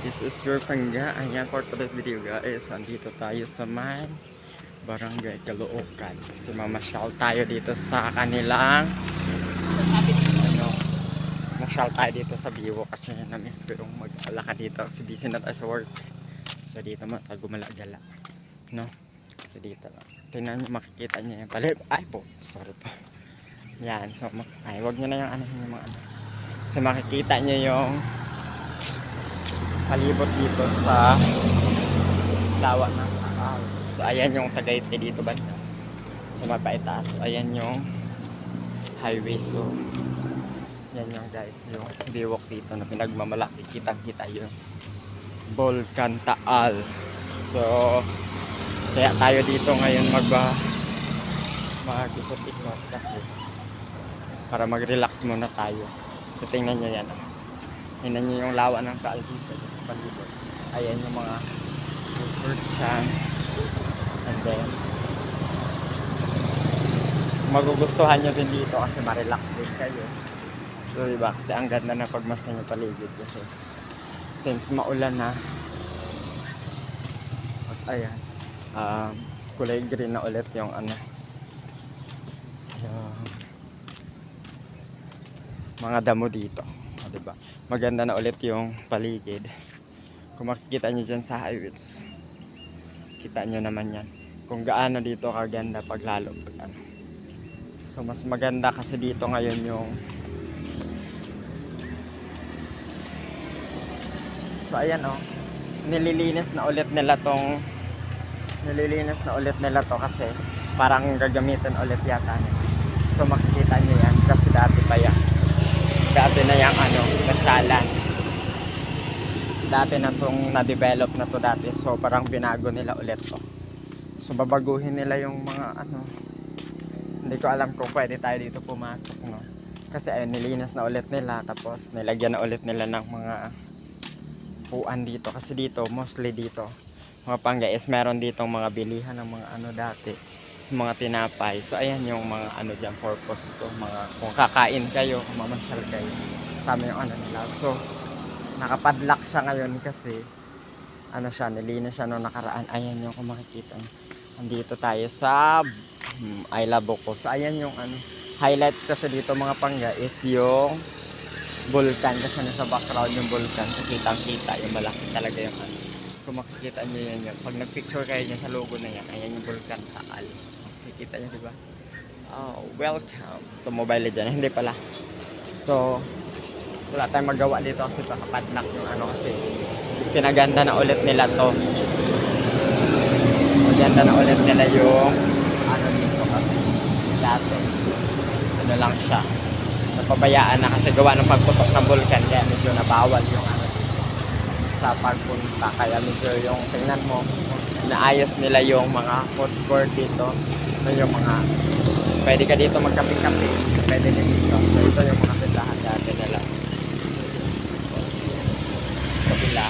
This is your Pangga. Ayan, for today's video guys, andito tayo sa may Barangay Caloocan. So mamasyal tayo dito sa kanilang ano, masyal tayo dito sa Biwo kasi na-miss ko yung mag-alaka dito kasi busy na tayo sa work. So dito gumala-gala, no? So dito lang. Tingnan nyo, makikita nyo yung palib. Ay po, sorry po. Yan, so ay, wag nyo na yung ano, yung mga ano. So makikita nyo yung palibot dito sa lawa ng Taal. So ayan yung Tagaytay dito banda. So mapaitaas. So ayan yung highway. So yan yung guys, yung biwok dito na pinagmamalaki. Kitang-kita yung Volcan Taal. So kaya tayo dito ngayon mag-ikot-ikot kasi para mag-relax muna tayo. So tingnan nyo yan. Tingnan nyo yung lawa ng Taal dito sa palibot. Ayan yung mga resort siya. And then magugustuhan nyo din dito kasi ma-relax din kayo. So diba, kasi ang ganda na pagmasdan yung paligid kasi since maulan na. At ayan, kulay green na ulit yung ano, yung mga damo dito. O, diba? Maganda na ulit yung paligid. Kung makikita nyo dyan sa highways, kita nyo naman yan kung gaano dito kaganda paglalo pag ano. So mas maganda kasi dito ngayon yung so ayan oh, nililinis na ulit nila to kasi parang gagamitin ulit yata nila. So makikita nyo yan kasi dati na yung ano, nasyalan. Dati na itong na-develop na to dati. So parang binago nila ulit to. So babaguhin nila yung mga ano. Hindi ko alam kung pwede tayo dito pumasok, no. Kasi ayun, nilinis na ulit nila. Tapos nilagyan na ulit nila ng mga puan dito. Kasi dito, mostly dito mga Panggais, meron ditong mga bilihan ng mga ano dati, mga tinapay. So ayan yung mga ano dyan, purpose to, mga kung kakain kayo, kung mamasyal kayo, tama yung ano nila. So nakapadlock siya ngayon kasi ano siya, nilinis siya nung nakaraan. Ayan yung kung makikita nyo, andito tayo sa Ayla Boko. So ayan yung ano, highlights kasi dito mga Pangga is yung vulkan kasi nasa background yung vulkan. So kitang kita yung malaki talaga yung ano. Kung makikita nyo yan yun, pag nagpicture kayo dyan sa logo na yan, ayan yung Volcan Taal. Makikita nyo diba? Oh, welcome. So mobile dyan, hindi pala. So wala tayong magawa dito kasi nakapadlock yung ano kasi pinaganda na ulit nila to. Maganda na ulit nila yung ano dito kasi dati ano lang siya, napabayaan na kasi gawa ng pagputok ng vulkan kaya medyo nabawal yung ano dito sa pagpunta, kaya medyo yung tingnan mo naayos nila yung mga food court dito. Ito yung mga pwede ka dito magkape-kape, pwede din dito. So ito yung mga tindahan dati nila kabila.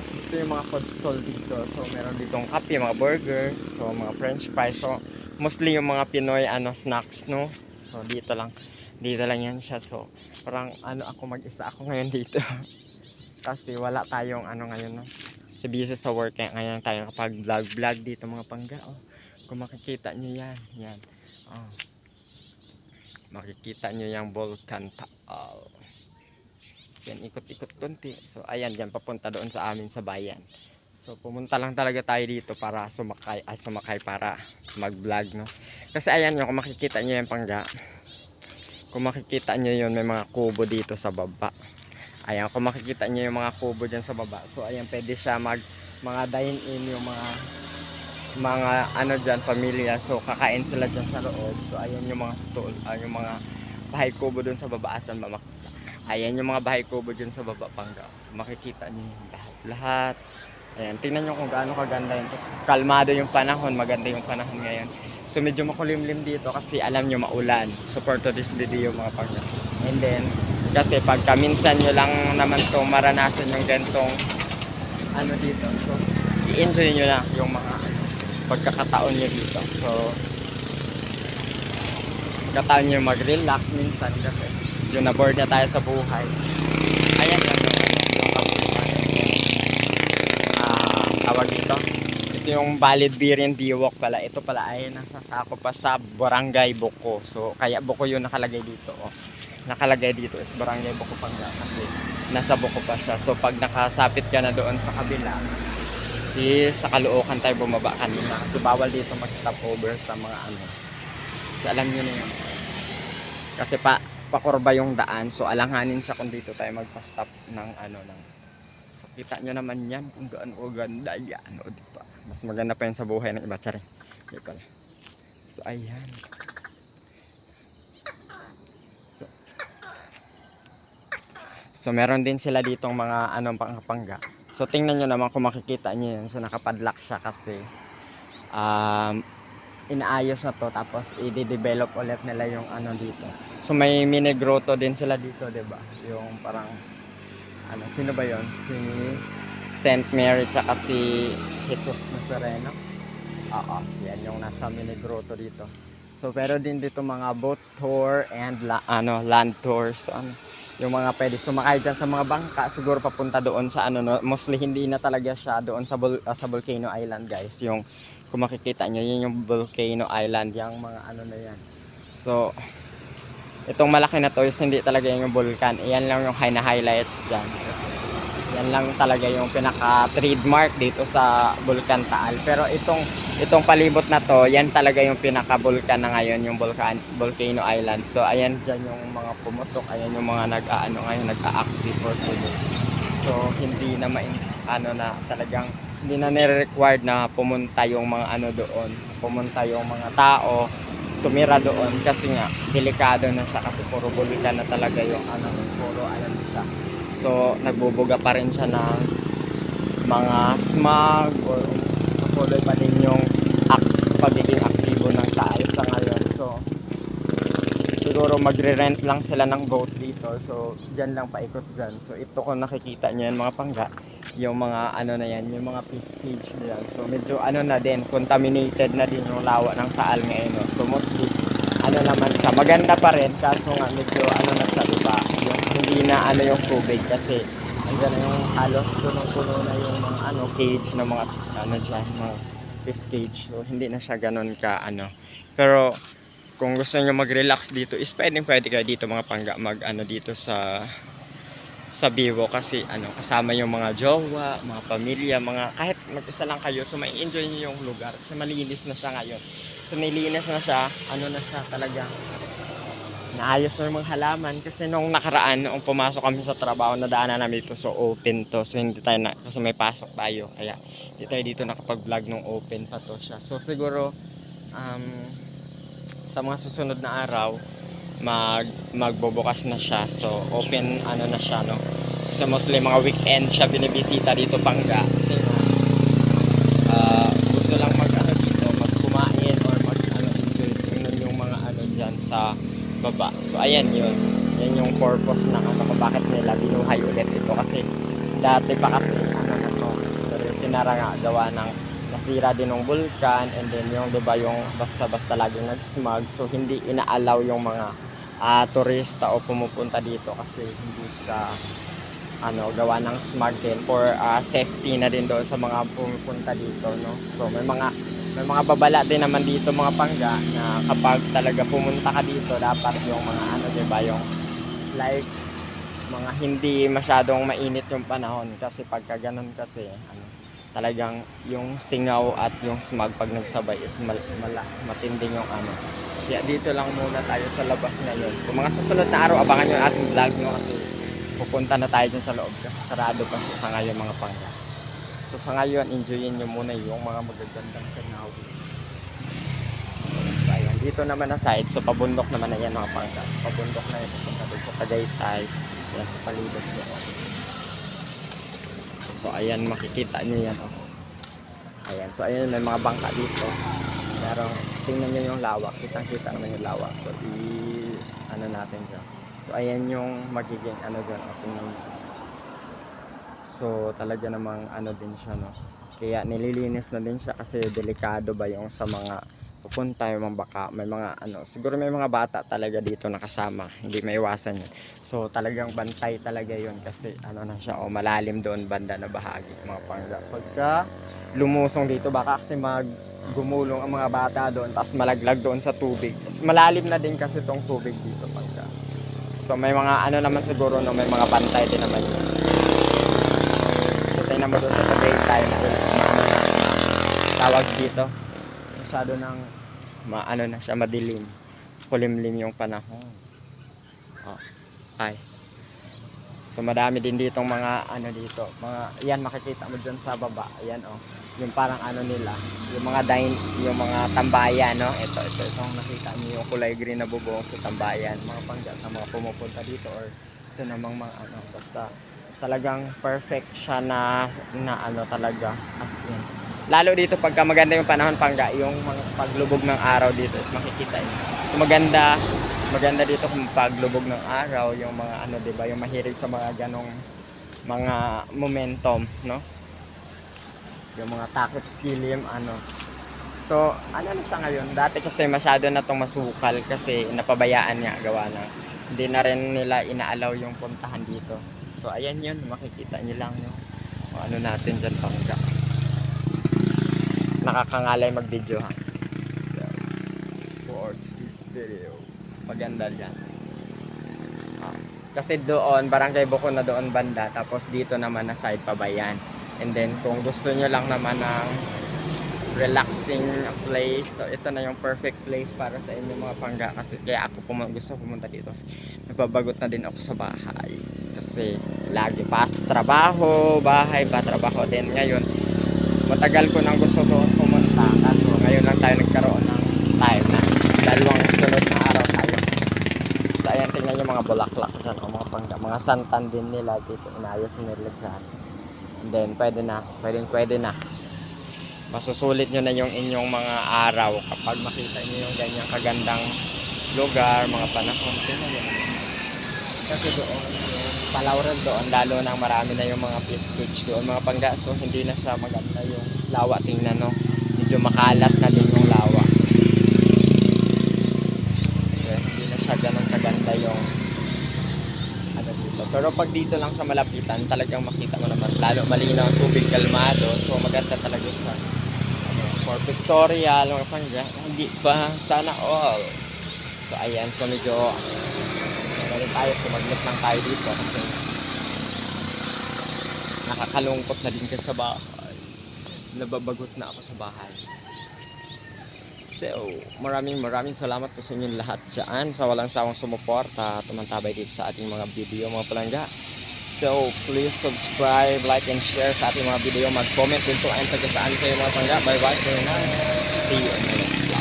Ito yung mga food stall dito. So meron ditong kape, mga burger, so mga french fries. So mostly yung mga Pinoy ano snacks, no. So dito lang yan siya. So parang ano, ako mag-isa ako ngayon dito kasi wala tayong ano ngayon, no. So busy sa work kaya ngayon tayo kapag vlog dito mga Pangga. Oh, kung makikita nyo yan. Oh, makikita nyo yung Volcan Taal. Yan, ikot-ikot konti. So ayan, dyan papunta doon sa amin sa bayan. So pumunta lang talaga tayo dito para sumakay para mag-vlog, no. Kasi ayan yung kung makikita nyo yung Pangga. Kung makikita nyo yun, may mga kubo dito sa baba. Ayan, kung makikita nyo yung mga kubo dyan sa baba. So ayan, pwede siya mga dine-in yung mga ano dyan, pamilya. So kakain sila dyan sa loob. So ayan yung mga stall, yung mga bahay kubo dun sa baba. Asan ba makikita? Ayan yung mga bahay kubo dyan sa baba Pangga. So, makikita nyo yung lahat. Ayan, tingnan nyo kung gaano kaganda yun. Kalmado yung panahon, maganda yung panahon ngayon. So medyo makulimlim dito kasi alam nyo maulan. Support to this video mga Pangga. And then kasi pagka minsan nyo lang naman to maranasan yung gantong ano dito. So i-enjoy nyo na yung mga pagkakataon nyo dito. So pagkataon nyo mag-relax minsan kasi medyo na bored na tayo sa buhay. Ayan lang yung kabulukan. Tawag dito. Ito yung Valid Birin Biwok pala. Ito pala ay nasa sako pa sa Barangay Buko. So kaya Buko yung nakalagay dito. Oh. Nakalagay dito is Barangay Buko Pangga kasi nasa Buko pa siya. So pag nakasapit ka na doon sa kabila, is sa Caloocan tayo bumaba kanina. So bawal dito mag-stop over sa mga ano. So alam nyo na yun. Kasi pakurba yung daan. So alanganin siya kung dito tayo magpa-stop ng ano ng. So kita nyo naman yan kung gaano ganda yan. O diba? Mas maganda pa yan sa buhay ng iba. Tsari. Di pala. So ayan. So meron din sila ditong mga anong pangga. So tingnan nyo naman kung makikita nyo yun. So nakapadlock siya kasi inaayos na to. Tapos i-develop ulit nila yung ano dito. So may mini grotto din sila dito, 'di ba? Yung parang ano, sino ba 'yon? Si Saint Mary tsaka si Jesus Nazareno. Oo, yan yung nasa mini grotto dito. So pero din dito mga boat tour and land tour. So ano, yung mga pwede sumakay dyan sa mga bangka, siguro papunta doon sa ano, no? Mostly hindi na talaga siya doon sa Volcano Island, guys. Yung kung makikita nyo, yun yung Volcano Island, yung mga ano na yan. So itong malaki na to is hindi talaga yung vulkan. Iyan lang yung highlights dyan. Yan lang talaga yung pinaka trademark dito sa Bulkan Taal. Pero itong palibot na to, yan talaga yung pinaka vulkan na ngayon, yung Volcano Island. So ayan dyan yung mga pumutok, ayan yung mga nag-aano ngayon, nag-a-active for today. So hindi na na talagang hindi na nire-required na pumunta yung mga ano doon, pumunta yung mga tao tumira doon kasi nga delikado na siya kasi puro bulkan na talaga yung ano, puro ayan siya. So nagbubuga pa rin siya ng mga smog or patuloy pa din yung pagiging aktibo ng Taal sa ngayon. So siguro magre-rent lang sila ng boat dito. So dyan lang paikot dyan. So ito kung nakikita nyo yan mga pangga, yung mga ano na yan, yung mga fish cage na yan. So medyo ano na din, contaminated na din yung lawa ng Taal ngayon. No? So mostly ano naman siya, maganda pa rin kaso nga medyo ano na siya, diba? Yung hindi na ano yung tubig kasi andyan na yung halos punong-puno na yung mga ano cage ng mga ano dyan, mga fish cage. So hindi na siya ganun ka ano. Pero kung gusto niyo mag-relax dito is pwede kayo dito mga pangga mag ano dito sa Biwo kasi ano kasama yung mga jowa, mga pamilya, mga kahit mag-isa lang kayo, so may enjoy niyo yung lugar kasi malinis na siya ngayon. So nilinis na siya, ano na siya talaga. Naayos na yung mga halaman kasi nung nakaraan nung pumasok kami sa trabaho nadaanan namin dito, so open to. So hindi tayo na kasi may pasok tayo kaya hindi tayo dito nakapag-vlog nung open pa to siya. So siguro sa mga susunod na araw magbubukas na siya. So open ano na siya, no? Kasi mostly mga weekend siya binibisita dito Pangga. Kasi gusto lang mag ano dito, magkumain or mag ano enjoy tingnan yung mga ano diyan sa baba. So ayan yun. Yan yung purpose ng ano kung bakit nila binuhay ulit ito kasi dati pa kasi ano na to. Pero sinara nga gawa ng nasira din ng vulkan and then yung diba yung basta-basta laging nag-smog, so hindi inaalaw yung mga turista o pumupunta dito kasi hindi siya ano gawa ng smog din for safety na din doon sa mga pumupunta dito, no? So may mga babala din naman dito mga pangga na kapag talaga pumunta ka dito dapat yung mga ano diba yung like mga hindi masyadong mainit yung panahon kasi pagka ganun kasi ano talagang yung singaw at yung smog pag nagsabay is matinding yung ano. Kaya dito lang muna tayo sa labas ngayon. So mga susunod na araw abangan yung ating vlog, no? Kasi pupunta na tayo dyan sa loob kasi sarado pa sa ngayon mga pangga. So sa ngayon enjoyin nyo muna yung mga magagandang tanawin. So ayan, dito naman na side, so pabundok naman na yan mga pangga. Pabundok na yun, pupunta doon sa Tagaytay, yan sa palibot doon. So ayan makikita nyo yan, oh. Ayan, so ayan may mga bangka dito. Pero tingnan nyo yung lawak, kitang-kita naman yung lawak. So ano natin dyan. So ayan yung magiging ano dyan, oh, tingnan nyo. So talaga namang ano din siya, no. Kaya nililinis na din siya kasi delikado ba yung sa mga pupunta, yung mga baka, may mga ano, siguro may mga bata talaga dito nakasama, hindi maiwasan yun. So talagang bantay talaga yun kasi ano na siya, malalim doon banda na bahagi mga pangga. Pagka lumusong dito baka kasi gumulong ang mga bata doon tapos malaglag doon sa tubig. Malalim na din kasi tong tubig dito pagka. So may mga ano naman siguro no, may mga bantay din naman yun. So tingnan mo doon sa daytime tawag dito. Masyado ng ano na siya, madilim. Kulimlim yung panahon. Ay. So madami din ditong mga ano dito. Mga yan makikita mo diyan sa baba. Ayan yung parang ano nila, yung mga yung mga tambayan, no? Itong nakita niyo yung kulay green na bubong sa tambayan, mga pangga na mga pumupunta dito or ito namang mga ano, basta talagang perfect siya na ano talaga as in. Lalo dito pagka maganda yung panahon pangga, yung mga paglubog ng araw dito is makikita yun. So maganda dito kung paglubog ng araw, yung mga ano, 'di ba, yung mahilig sa mga ganong mga momentum, no? Yung mga takip silim ano. So ano na siya ngayon, dati kasi masyado na tong masukal kasi napabayaan niya gawa na hindi na rin nila inaalaw yung puntahan dito. So ayan yun, makikita niyo lang yung ano natin dyan pangga. Nakakangalay mag video ha. So for today's video, maganda dyan. Kasi doon barangay Buko na doon banda, tapos dito naman na side Pabayan. And then kung gusto nyo lang naman ng relaxing place, so ito na yung perfect place para sa inyo mga pangga. Kasi kaya ako gusto pumunta dito. Nagbabagot na din ako sa bahay. Kasi lagi pa trabaho, bahay pa trabaho din. Ngayon, matagal ko nang gusto doon pumunta. Kaso ngayon lang tayo nagkaroon ng time na dalawang sunod na araw tayo. So ayan, tingnan yung mga bulaklak dyan o mga pangga. Mga santan din nila dito. Inayos nila dyan. And then pwede na masusulit nyo na yung inyong mga araw kapag makita nyo yung ganyang kagandang lugar, mga panahon. Kasi doon Palauran doon, lalo nang marami na yung mga fish cage doon mga pangga. So hindi na siya maganda yung lawa, tingnan no, medyo makalat na din yung lawa. Okay, hindi na siya ganun kaganda yung ano dito. Pero pag dito lang sa malapitan, talagang makita mo naman, lalo malinaw ang tubig, kalmado. So maganda talaga siya. For pictorial, mga pangga, hindi ba? Sana all. So ayan, so medyo tayo, sumaglit lang tayo dito kasi nakakalungkot na din kasi sa bahay. Nababagot na ako sa bahay. So maraming salamat po sa inyong lahat dyan sa walang sawang sumuporta, tumantabay dito sa ating mga video mga palangga. So please subscribe, like and share sa ating mga video. Mag-comment din po ang taga saan kayo mga palangga. Bye bye for now. See you in the next vlog.